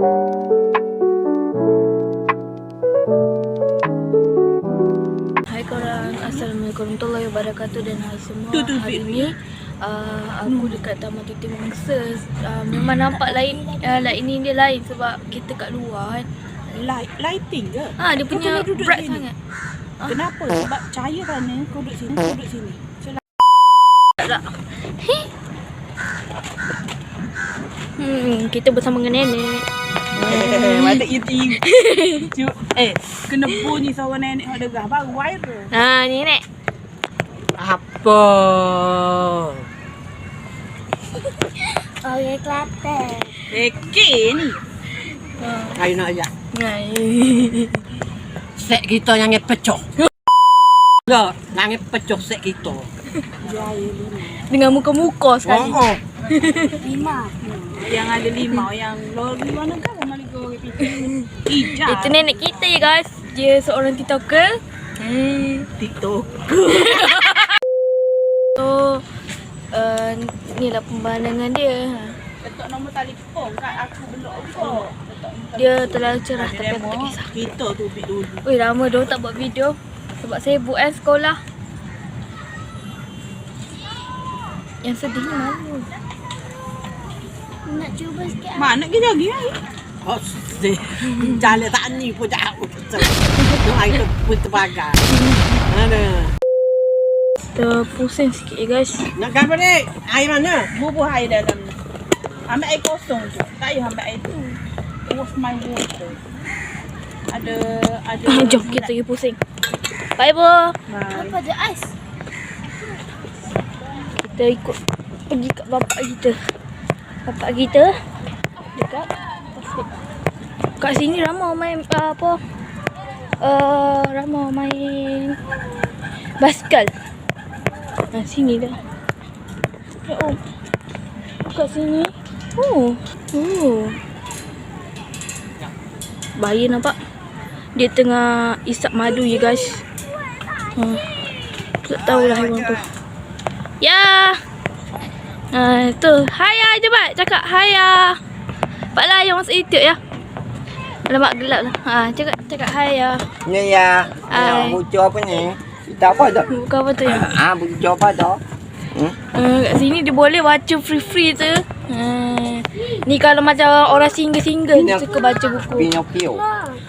Hai korang, Assalamualaikum warahmatullahi wabarakatuh dan hai semua. Hari ni aku dekat Taman Titi Mangsa. Memang nampak lain ni dia lain sebab kita kat luar kan. Lighting ke? Dia punya bright sangat. Kenapa? Sebab cahaya kan kau duduk sini, kau duduk sini. So, kita bersama dengan nenek. Mata eating. Kena bunyi suara nenek hok degah baru viral. Nenek. Apa? Orang Kelantan. Ni. Ayo nak ajak. Ngai. Set kita yang pecah. Enggak, yang pecah set kita. Dengan muka-muka sekali. Oh. 5. Yang ada 5, yang lori mana kan mali go hijau. Itu nenek kita ya guys. Dia seorang TikToker. TikTok. So inilah pemandangan dia. Letak nombor telefon kat aku belok kau. Dia terlalu cerah tapi aku tak kisah. Kita tu bit dulu. Ui, lama dah tak buat video sebab sibuk sekolah. Yang sedih ni malu. Nak cuba sikit. Mana kita lagi ai? Oh, sih. Jalan tak ni pun jauh. Nak air pun terbagai. Ada. Terpusing sikit ya guys. Nak gambar ni? Air mana? Bubuh air dalam ni. Ambil air kosong tu. Tak payah ambil air tu. It was my water. Ada Jom kita pergi pusing. Bye bo. Apa je ais? Kita ikut pergi kat bapak kita. Bapak kita dekat tasik. Kat sini ramai main ramai main basikal. Sini dah. Kat sini. Bahaya nampak. Dia tengah isap madu ya guys. Tak tahulah haiwan tu. Ya. Tu. Haya cepat. Cakap haya. Cepatlah yang masuk YouTube ya. Alamak gelap lah. Cakap haya. Ni ya. Hai. Bucu apa ni? Kita apa dah? Bukan apa tu ya. Bucu apa dah? Kat sini dia boleh baca free tu. Ni kalau macam orang single-single ni suka baca buku. Pinocchio.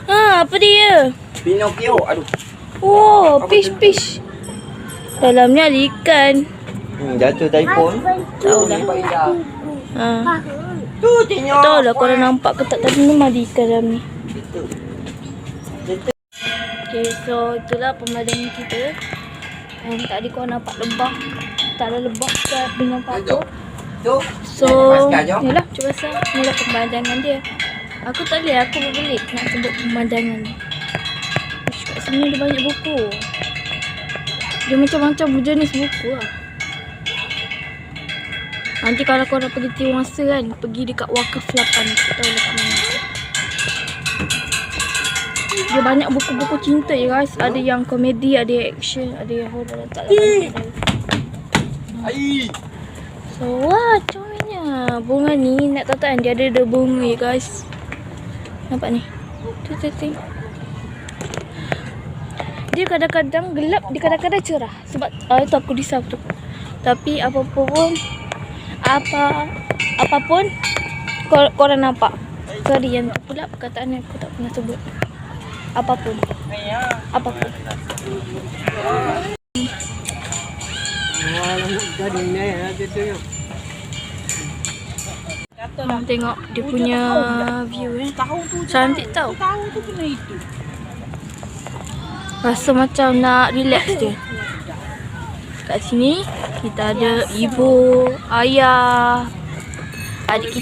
Apa dia? Pinocchio. Aduh. Oh, fish. Dalamnya ada ikan. Jatuh telefon. Tahu dah. Tu tengok. Tahu lah korang nampak ke tak tadi memang ada ikan dalam ni. Okay, so itulah pemandangan kita. Tadi korang nampak lebah. Tak ada lebah kat dengan patung. So, inilah cuba saya. Inilah pemandangan dia. Aku tak boleh, aku berbelit nak sebut pemandangan ni. Kat sini ada banyak buku. Dia macam-macam jenis buku lah. Nanti kalau korang pergi Tiwangsa kan, pergi dekat Wakaf 8. Tak tahu lah kat mana. Dia banyak buku-buku cinta ya guys. Ada yang komedi, ada yang action, ada yang horror. Tak lah. So, wah, comelnya. Bunga ni, nak tahu kan, dia ada bunga ya guys. Nampak ni. Tu. Dia kadang-kadang gelap, dia kadang-kadang cerah. Sebab itu aku risau tu. Tapi apapun korang nampak. Sorry yang tu pula perkataan yang aku tak pernah sebut. Apapun. Tengok dia punya view cantik tau. Tahu tu kena itu. Rasa macam nak relax je. Kat sini kita ada ibu, ayah, adik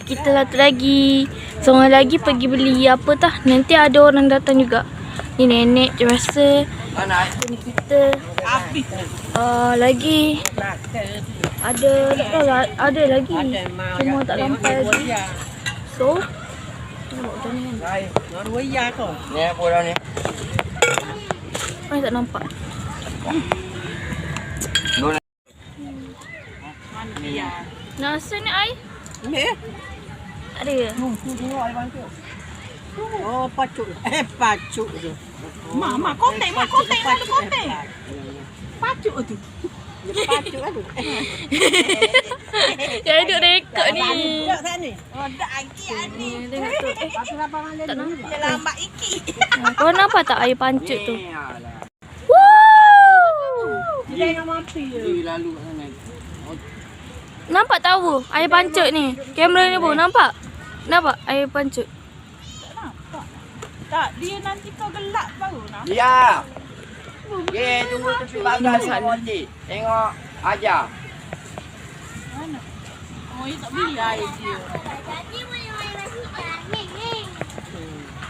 kita satu lagi. Seorang lagi pergi beli apa tah. Nanti ada orang datang juga. Ni nenek je rasa. Ini kita. Lagi ada tak tahu lah, ada lagi. Semua tak sampai lagi. So nampak macam ni kan. Ni apa dah ni? Ai tak nampak. Mana dia? Nasa ni ai? Ni. Ada ke? Oh, pacuk. Pacuk tu. Mak, kotek ada kotek. Pacuk tu. Pacuk tu. Dia duduk rekod ni. Duduk sana ni. Oh, dak iki ni. Tengok tu. Pasal apa malam Tak ni? nampak. Dia lambat iki. Kau nampak tak air pancut tu? Alah. Wow! Dia yang mati. Dia lalu sana. Nampak tahu air pancut ni? Kamera ni pun nampak? Nampak air pancut? Tak, dia nanti kau gelak baru nak. Ya. Ye, tunggu tepi bagas ni. Tengok aja. Mana? Oh, you tak beli air dia.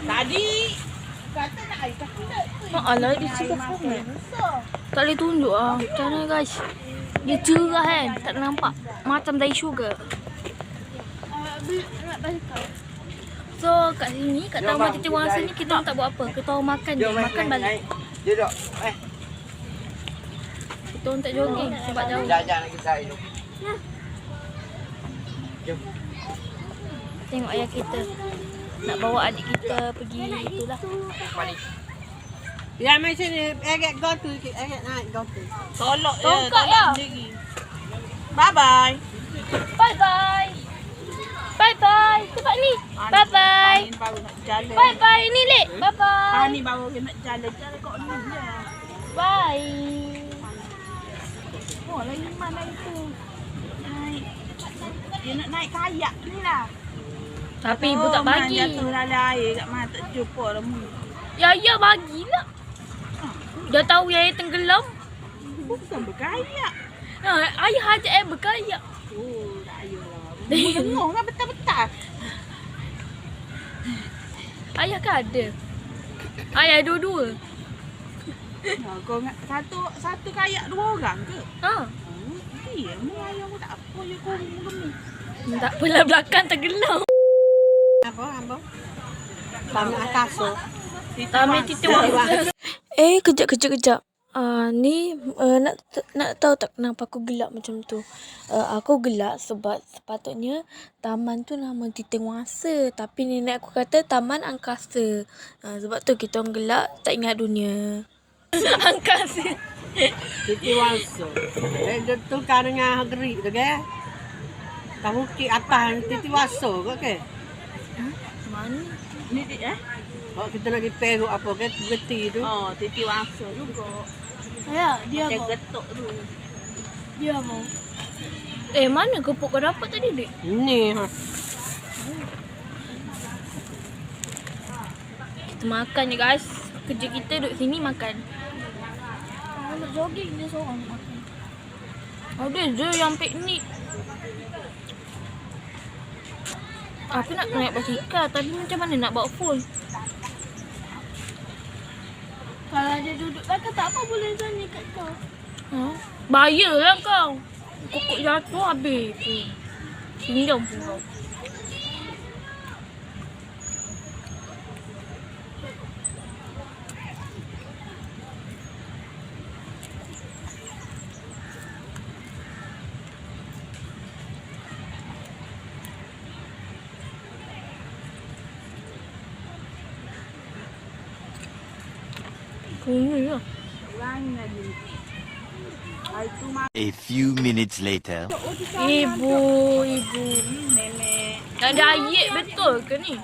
Tadi kata nak air tapi tak. Alah, dia cakap sangat. Tak boleh tunjuk ah. Macam mana guys? Dia cerah kan? Tak nampak. Macam dari sugar. So kat sini, kat Taman Titi Wangsa ni kita tak buat apa. Kita orang makan je. Makan balik. Duduk. Kita orang tak jogging sebab jauh. Jajan lagi saya hidup. Jom. Tengok ayah kita. Nak bawa adik kita pergi itulah. Mari. Ya, macam ni. Agak go tu. Agak naik go tu. Tolak je. Tongkat ya. Sendiri. Bye-bye. Bye bye. Bye bye. Cepat ni. Bye bye. Ni baru nak jalan. Bye bye. Ni Lek. Bye bye. Ni baru dia nak jalan. Jalan kat ni je. Bye. Oh, lagi mana itu? Naik. Dia nak naik kayak ni lah. Tapi ibu tak bagi. Jatuh dalam air kat mana tak jumpa lah mu. Ya bagilah. Dah tahu yang air tenggelam. Bukan berkayak. Ha, ayah ajak air berkayak. Oh, tak payahlah. Mu tengok kan betul-betul. Ayah kan ada. Ayah dua-dua. Kau ingat satu kayak 2 orang ke? Ha. Iya, mu ayah mu tak apa je kau gemi. Tak apalah belakang tenggelam. Apa? Taman Akaso. Taman Titi Wangsa. Kejap. Ni nak tahu tak kenapa aku gelak macam tu? Aku gelak sebab sepatutnya taman tu nama Titi Wangsa, tapi nenek aku kata Taman Angkasa. Sebab tu kita orang gelak, tak ingat dunia. Angkasa. Titi Wangsa. Dia tukar dengan gerik tu ke? Tahu ke atas Titi Wangsa ke? Mana? Ni dia Oh, kita nak pergi peruk apa ke? Geti tu. Oh, Titi Wangsa juga. Ya, dia Macam apa? getuk tu. Dia apa? Mana kepuk kau dapat tadi, Dik? Ni ha. Kita makan je guys. Kerja kita duduk sini makan. Nak jogging dia seorang nak makan. Ada je yang piknik. Aku nak naik basikal tapi macam mana nak bawa full? Kalau dia duduk belakang tak apa boleh tanya kat kau. Bayarlah kau. Kokok jatuh habis. Pinjam pun kau. Ya. A few minutes later. Ibu. Nenek. Dah diet betul ke ni?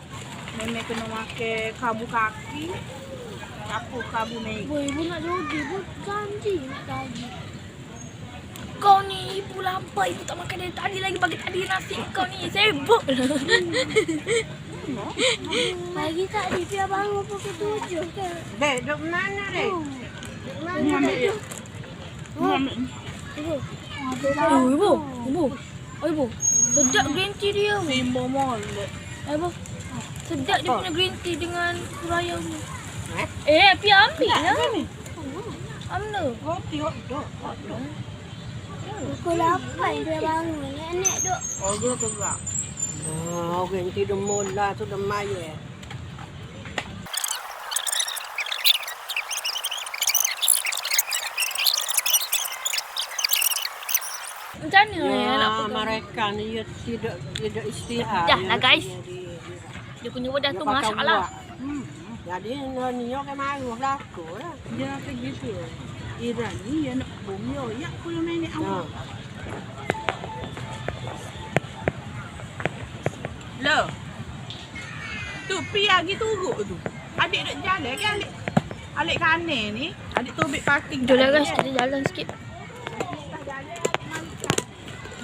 Nenek kena makan kabu kaki. Kabu naik. Ibu nak jogging. Ibu janji nak jogging. Kau ni ibu lapar. Ibu tak makan dari tadi lagi. Bagi tadi nasi kau ni. Sibuk lah. Pagi tak dia bangun pukul 7 ke? Dek, duduk mana dek? Ni ambil dia. Ni ambil. Ibu. Ibu. Sedap green tea dia. Simbo molek. Ibu. Sedap dia punya green tea dengan kuraya ni. Eh? Pi ambil lah. Ni. Ambil. Roti hot dog. Pukul 8 dia bangun. Nenek duk. Oh, dia tegak. Orang tidur mula tu dah maya. macam mana nak Ya, pegang? mereka ni dia tidak istihad. Dah lah, guys. Dia punya wadah tu masalah. Jadi ni kan malu aku lah. Dia kata gitu. Iran ni ya nak bom yo. Ya pula main ni awak. Lo. Tu pi lagi turuk tu. Adik nak jalan kan alik. Alik kanan ni. Adik tu ambil parking. Jom lah guys, kita jalan sikit.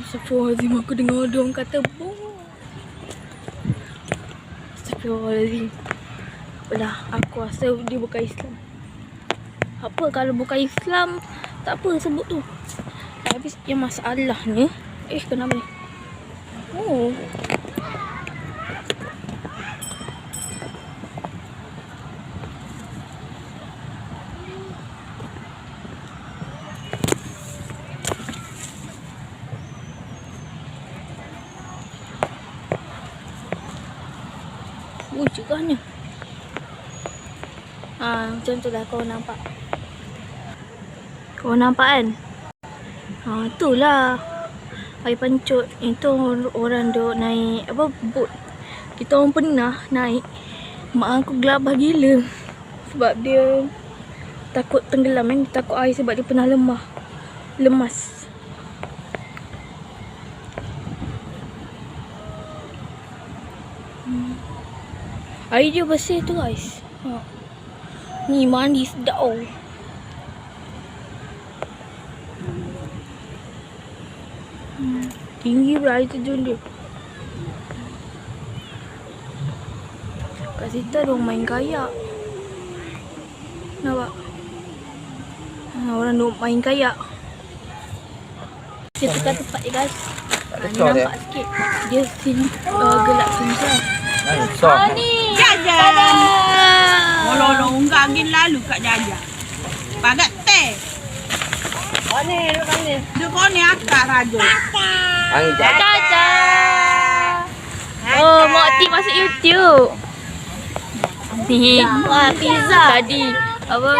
Astagfirullahaladzim, aku dengar ada orang kata bom. Astagfirullahaladzim. Apalah, aku rasa dia bukan Islam. Apa kalau bukan Islam, tak apa sebut tu. Habis yang masalahnya, kenapa ni? Oh. Cegahnya. Macam tu lah kau nampak. Kau nampak kan? Itulah air pancut. Itu orang duk naik apa bot. Kita orang pernah naik. Mak aku gelabah gila. Sebab dia takut tenggelam kan. Dia takut air sebab dia pernah lemas. Air dia bersih tu guys. Ni mandi sedap oh. Tinggi pula air terjun dia. Kat situ ada orang main kayak. Nampak? Orang duk main kayak. Kita tukar tempat je guys. Ni nampak sikit. Dia sini gelap sini lah. Ni Jaja. Mololo unggah angin lalu kat Jaja. Pagat teh. Ni, depan ni. Dia kau ni akak raja. Jaja. Oh, Mak Ti masuk YouTube. Ni, pizza. Tadi apa?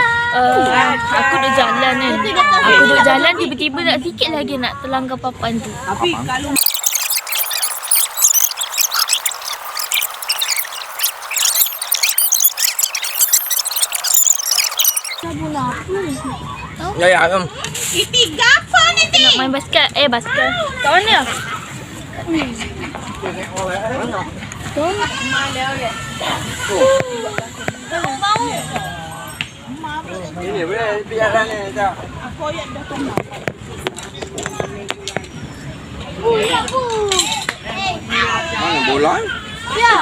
Aku duk jalan kan. Aku duk jalan tiba-tiba nak sikit lagi nak terlanggar papan tu. Tapi kalau Ya. Iti gapo ni ti? Nak main basket. Basket. Kat mana? Ini boleh biarlah ni tak. Aku yang dah tunggu. Mana bola? Ya.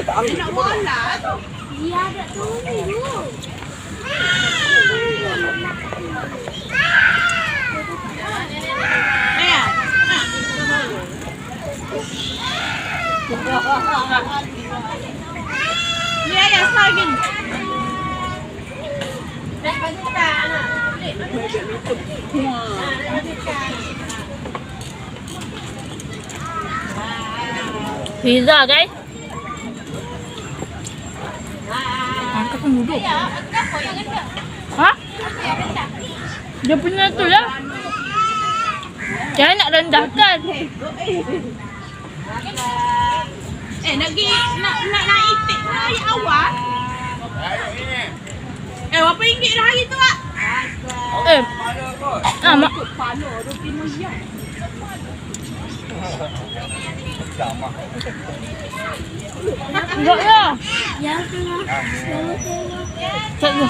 Tak ambil. Nak bola tu. Dia ada tunggu. Ya. Ni ayah lagi. Pizza guys. Angkat pun duduk. Dia punya tu lah. Jangan nak rendahkan. Nak itik hari awal. Berapa ringgit dah hari tu ah? Mak. Kepala roti moyang. Enggak lah. Yang tengah. Tak tu.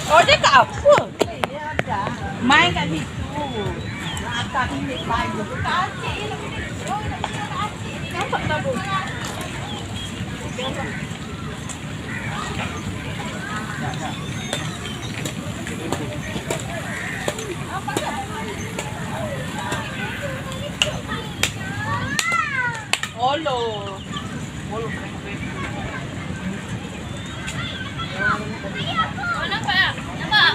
Oh, dia kat apa? Main kat situ. Akak ni baju. Nampak tak bu? Olo. Nampak tak? Nampak?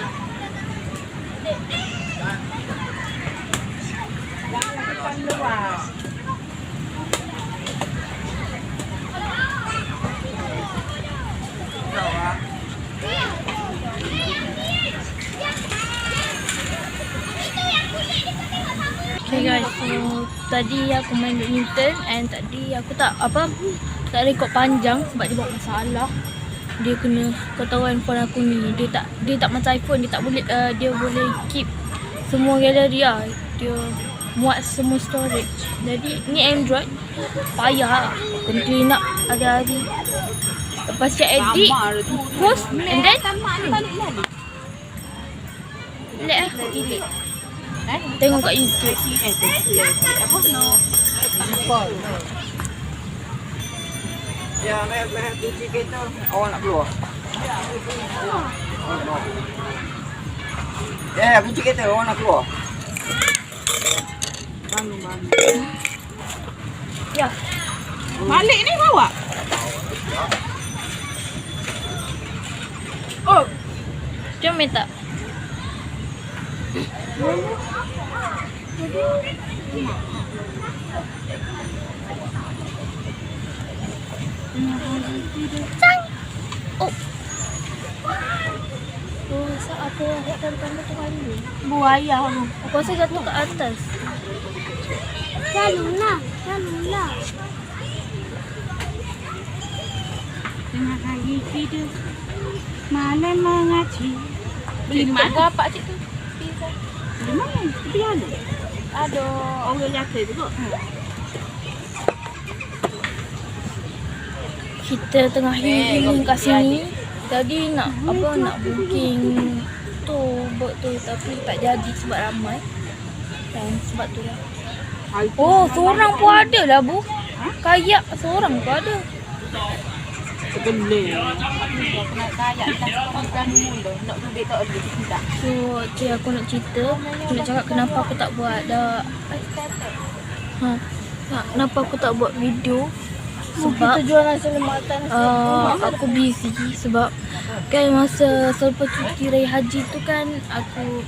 tadi aku main badminton and tadi aku tak rekod panjang sebab dia buat masalah. Dia kena, kau tahu handphone aku ni, dia tak macam iPhone, dia tak boleh dia boleh keep semua galeri lah. Dia muat semua storage. Jadi ni Android payah lah. Kena clean up hari-hari. Lepas siap edit, post and then lag lah, delete. Tengok kat YouTube. Apa no? Ya, meh cuci kereta. Awak nak keluar? Ya, cuci kereta. Awak nak keluar? Ya. Balik ni bawa. Oh. Jom minta. Oh. Oh, apa yang dekat kamu tu kali? Buaya. Aku rasa jatuh ke atas. Calumlah. Tengah hari tidur malam mengaji. Beli di mana? Berapa cik tu? Di mana? Di mana? Aduh. Orang jatuh juga. Kita tengah healing kat sini. Tadi nak booking tu boat tu tapi tak jadi sebab ramai. Dan sebab tu lah. Oh, seorang pun ada lah bu. Kayak seorang pun ada. Sebenar. Nak kayak tak mula. Nak duduk tak ada tidak. So, tu aku nak cerita. Aku nak cakap kenapa aku tak buat kenapa aku tak buat video. Sebab kita jual nasi lemak aku busy sebab kan masa selepas cuti raya haji tu kan aku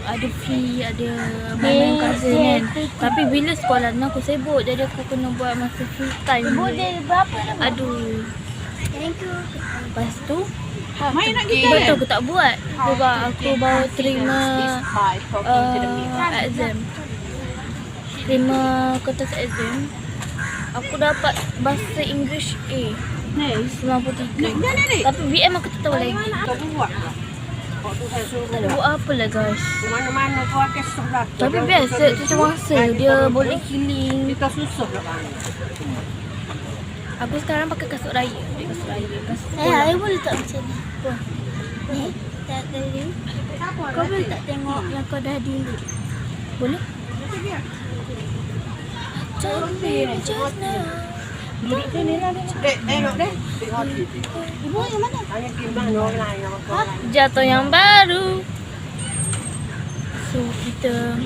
ada free, ada main cousin kan. Tapi bila sekolah ni aku sibuk jadi aku kena buat masa free time. Model berapa dah? Aduh. Thank you. Lepas tu Main nak kita. betul aku tak buat sebab aku baru terima exam. Terima kertas exam. Aku dapat bahasa English A. 93. Tapi BM aku tak tahu lagi. Kau buat tak? Waktu saya suruh Tak ada buat apa lah guys. mana-mana kau akan sudah. Tapi biasa macam masa dia boleh healing. Kita susah lah kan. Aku sekarang pakai kasut raya. Kasut raya. Kasut I boleh tak macam ni? Ni, tak dulu. Kau boleh tak tengok yang kau dah dulu? boleh? Cantik just now. Tengok deh. Tengok TV. Ibu yang mana? Hanya timbang orang lain yang kau. Jatuh yang baru. So kita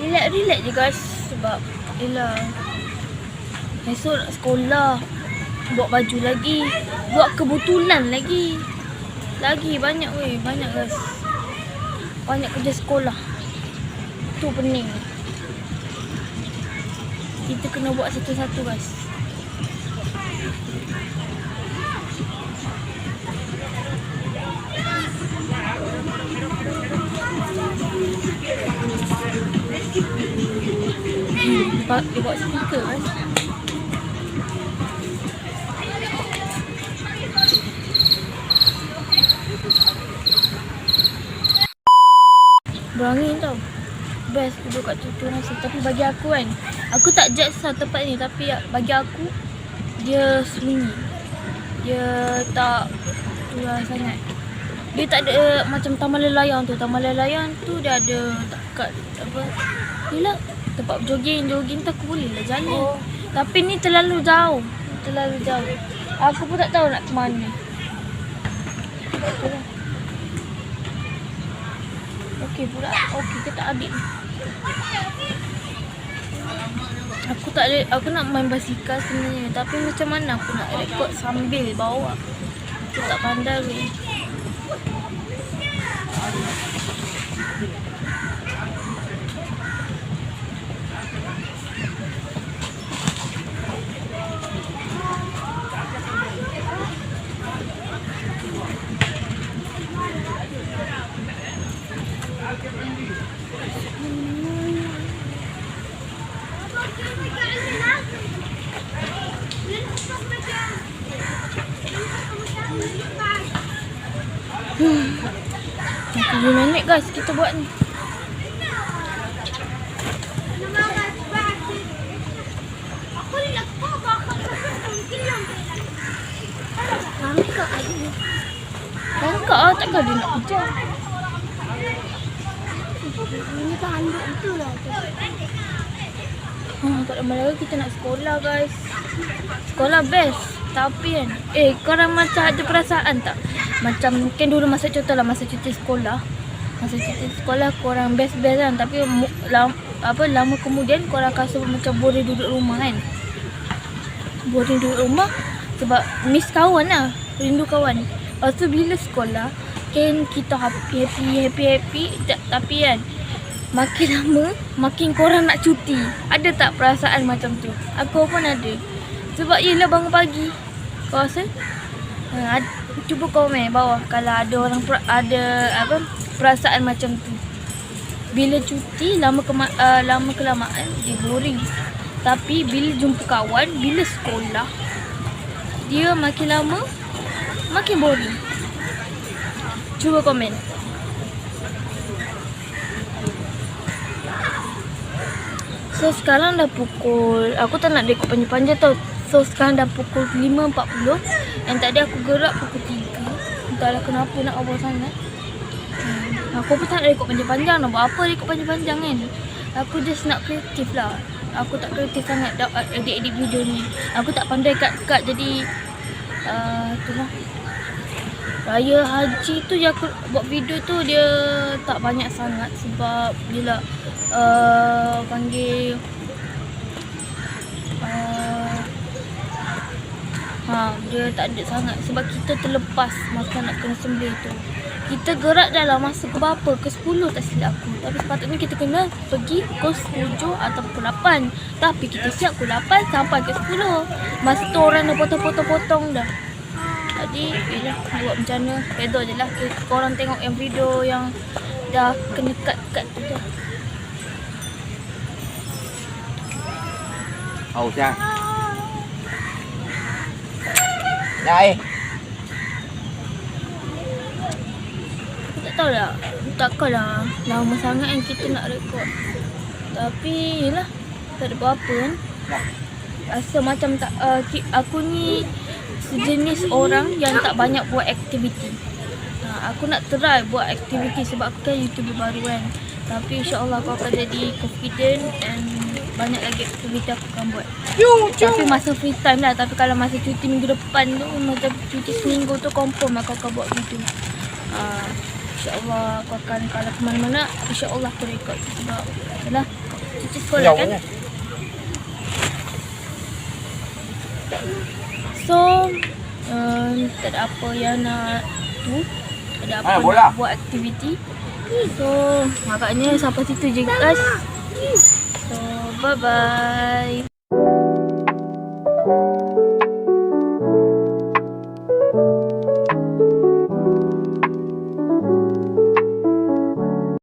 relax je guys. Sebab yelah esok nak sekolah. Buat baju lagi. Buat kebetulan lagi. Banyak weh. Banyak guys. Banyak kerja sekolah. Tu pening. Kita kena buat satu-satu guys. Dia buat speaker guys. Berangin tau. Best duduk kat situ rasa. Tapi bagi aku kan, aku tak judge tempat ni. Tapi bagi aku, dia sunyi. Dia tak tua sangat. Dia tak ada macam Taman Lelayang tu. Taman Lelayang tu dia ada kat apa. Yelah, tempat jogging tu aku boleh lah jalan. Tapi ni terlalu jauh. Aku pun tak tahu nak ke mana. Itulah. Okey pula. Okey kita ambil. Aku nak main basikal sebenarnya. Tapi macam mana aku nak rekod sambil bawa. Aku tak pandai weh. Nanti 7 minit guys kita buat ni. Angkat aja. Angkat lah, takkan dia nak kejar. Ini kan handuk itu lah. Tak lama lagi kita nak sekolah guys. Sekolah best. Tapi kan, korang macam ada perasaan tak? Macam mungkin dulu masa contohlah masa cuti sekolah. Masa cuti sekolah korang best-best kan. Tapi lama kemudian korang rasa macam boring duduk rumah kan. Boring duduk rumah sebab miss kawan lah. Rindu kawan. Lepas tu bila sekolah kan kita happy. Tapi kan makin lama makin korang nak cuti. Ada tak perasaan macam tu? Aku pun ada. Sebab yelah bangun pagi. Kau rasa? Cuba komen bawah kalau ada orang perasaan macam tu. Bila cuti lama kelamaan dia boring. Tapi bila jumpa kawan, bila sekolah dia makin lama makin boring. Cuba komen. So sekarang dah pukul, aku tak nak rekod panjang-panjang tau. So sekarang dah pukul 5.40. Dan tadi aku gerak pukul 3. Entahlah kenapa nak awal sangat. Aku pun tak nak rekod panjang-panjang. Nak buat apa rekod panjang-panjang kan. Aku just nak kreatif lah. Aku tak kreatif sangat edit-edit video ni. Aku tak pandai cut-cut jadi itulah. Raya haji tu je aku buat video tu dia tak banyak sangat. Sebab dia lah panggil dia tak ada sangat. Sebab kita terlepas masa nak kena sembelih tu. Kita gerak dalam masa ke berapa? Ke 10 tak silap aku. Tapi sepatutnya kita kena pergi pukul 7 atau pukul 8. Tapi kita siap pukul 8 sampai ke 10. Masa tu orang dah potong-potong dah. Jadi yelah buat macam mana. Redor je lah. Korang tengok yang video yang dah kena cut-cut tu dah. Hầu sao? Đây. Aku tak tahu lah. Takkanlah lama sangat kan kita nak rekod. Tapi yelah tak ada apa-apa kan. Rasa macam tak aku ni sejenis orang yang tak banyak buat aktiviti. Aku nak try buat aktiviti sebab aku kan YouTuber baru kan. Tapi insyaAllah aku akan jadi confident and banyak lagi aktiviti aku akan buat. Tapi masa free time lah. Tapi kalau masa cuti minggu depan tu, macam cuti seminggu tu confirm aku akan buat video. InsyaAllah aku akan, kalau ke mana-mana InsyaAllah aku rekod. Sebab yalah cuti sekolah kan. So tak ada apa yang nak tu. Tak ada apa nak buat aktiviti. So agaknya sampai situ je guys. So bye bye.